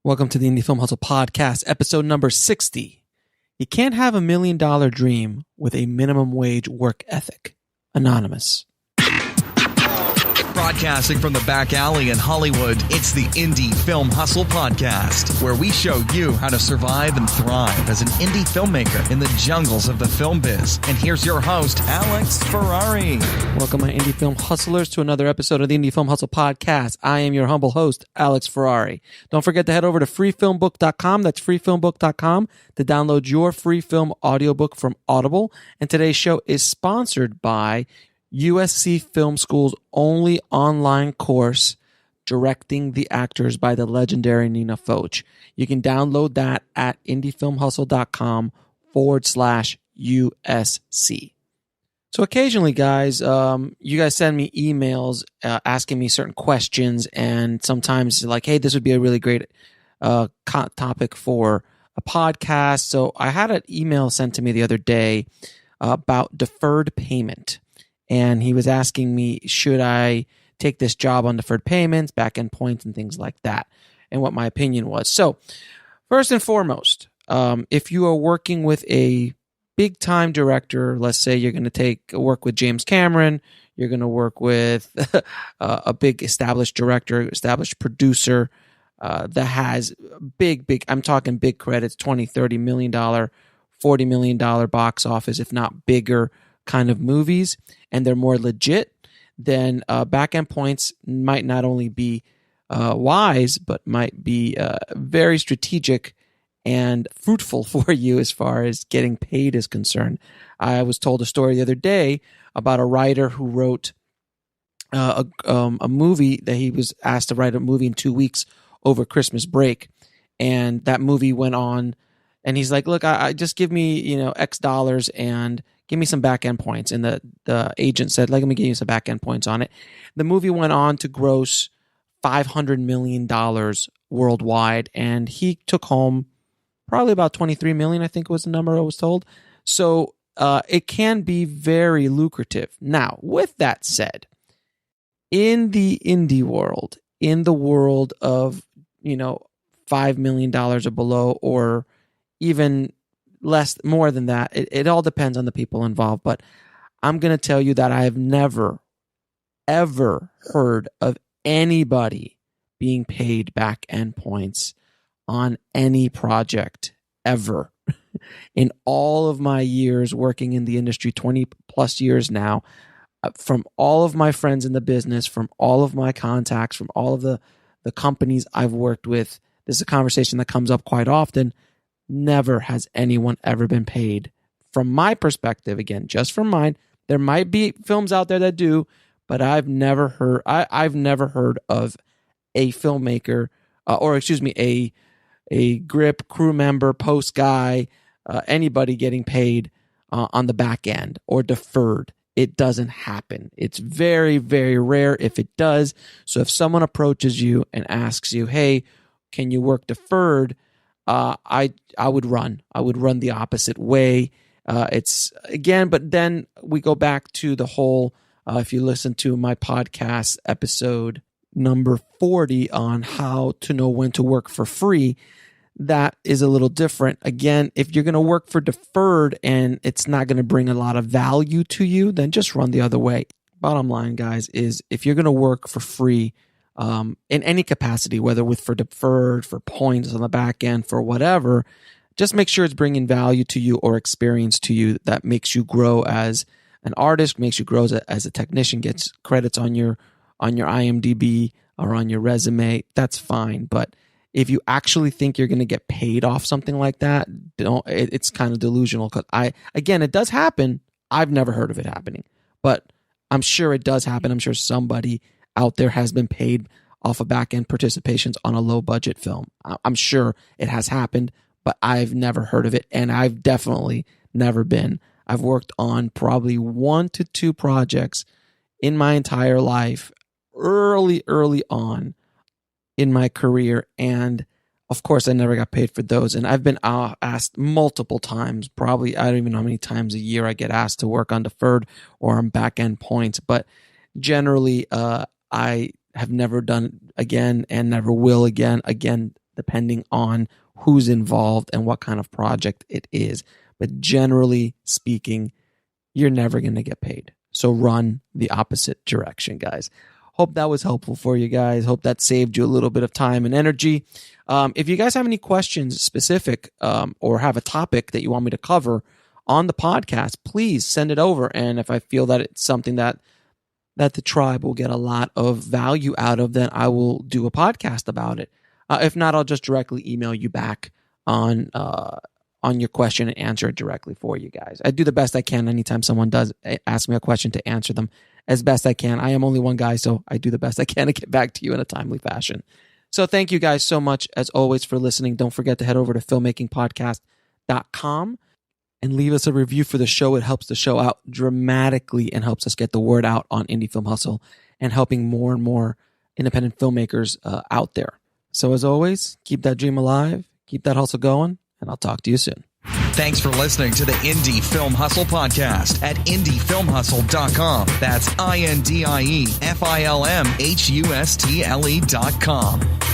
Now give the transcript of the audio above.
Welcome to the Indie Film Hustle Podcast, episode number 60. You can't have $1 million dream with a minimum wage work ethic. Anonymous. Broadcasting from the back alley in Hollywood, it's the Indie Film Hustle Podcast, where we show you how to survive and thrive as an indie filmmaker in the jungles of the film biz. And here's your host, Alex Ferrari. Welcome, my indie film hustlers, to another episode of the Indie Film Hustle Podcast. I am your humble host, Alex Ferrari. Don't forget to head over to freefilmbook.com. That's freefilmbook.com to download your free film audiobook from Audible. And today's show is sponsored by USC Film School's only online course, Directing the Actors by the legendary Nina Foch. You can download that at indiefilmhustle.com/USC. So occasionally, guys, you guys send me emails asking me certain questions, and sometimes like, hey, this would be a really great topic for a podcast. So I had an email sent to me the other day about deferred payment. And he was asking me, should I take this job on deferred payments, back-end points, and things like that, and what my opinion was. So first and foremost, if you are working with a big-time director, let's say you're going to work with James Cameron, you're going to work with a big established director, established producer that has big, I'm talking big credits, $20, $30 million, $40 million box office, if not bigger, kind of movies, and they're more legit, then back-end points might not only be wise, but might be very strategic and fruitful for you as far as getting paid is concerned. I was told a story the other day about a writer who wrote a movie that he was asked to write a movie in 2 weeks over Christmas break, and that movie went on, and he's like, look, I just give me X dollars and give me some back-end points. And the agent said, let me give you some back-end points on it. The movie went on to gross $500 million worldwide, and he took home probably about $23 million, I think was the number I was told. So it can be very lucrative. Now, with that said, in the indie world, in the world of, $5 million or below, or even more than that, it all depends on the people involved. But I'm going to tell you that I have never, ever heard of anybody being paid back-end points on any project ever. In all of my years working in the industry, 20 plus years now, from all of my friends in the business, from all of my contacts, from all of the companies I've worked with, this is a conversation that comes up quite often. Never has anyone ever been paid. From my perspective, again, just from mine, there might be films out there that do, but I've never heard of a filmmaker, a grip, crew member, post guy, anybody getting paid on the back end or deferred. It doesn't happen. It's very, very rare if it does. So if someone approaches you and asks you, hey, can you work deferred? I would run. I would run the opposite way. But then we go back to the whole, if you listen to my podcast episode number 40 on how to know when to work for free, that is a little different. Again, if you're going to work for deferred and it's not going to bring a lot of value to you, then just run the other way. Bottom line, guys, is if you're going to work for free, in any capacity, whether for deferred, for points on the back end, for whatever, just make sure it's bringing value to you or experience to you that makes you grow as an artist, makes you grow as a technician, gets credits on your IMDb or on your resume. That's fine. But if you actually think you're going to get paid off something like that, it's kind of delusional. Because it does happen. I've never heard of it happening, but I'm sure it does happen. I'm sure somebody out there has been paid off of back-end participations on a low-budget film. I'm sure it has happened, but I've never heard of it, and I've definitely never been. I've worked on probably 1 to 2 projects in my entire life, early on in my career, and of course, I never got paid for those. And I've been asked multiple times, probably, I don't even know how many times a year I get asked to work on deferred or on back-end points, but generally, I have never done again and never will again. Again, depending on who's involved and what kind of project it is. But generally speaking, you're never going to get paid. So run the opposite direction, guys. Hope that was helpful for you guys. Hope that saved you a little bit of time and energy. If you guys have any questions specific or have a topic that you want me to cover on the podcast, please send it over. And if I feel that it's something that the tribe will get a lot of value out of, then I will do a podcast about it. If not, I'll just directly email you back on your question and answer it directly for you guys. I do the best I can anytime someone does ask me a question to answer them as best I can. I am only one guy, so I do the best I can to get back to you in a timely fashion. So thank you guys so much, as always, for listening. Don't forget to head over to filmmakingpodcast.com and leave us a review for the show. It helps the show out dramatically and helps us get the word out on Indie Film Hustle and helping more and more independent filmmakers out there. So as always, keep that dream alive, keep that hustle going, and I'll talk to you soon. Thanks for listening to the Indie Film Hustle podcast at indiefilmhustle.com. That's INDIEFILMHUSTLE.com.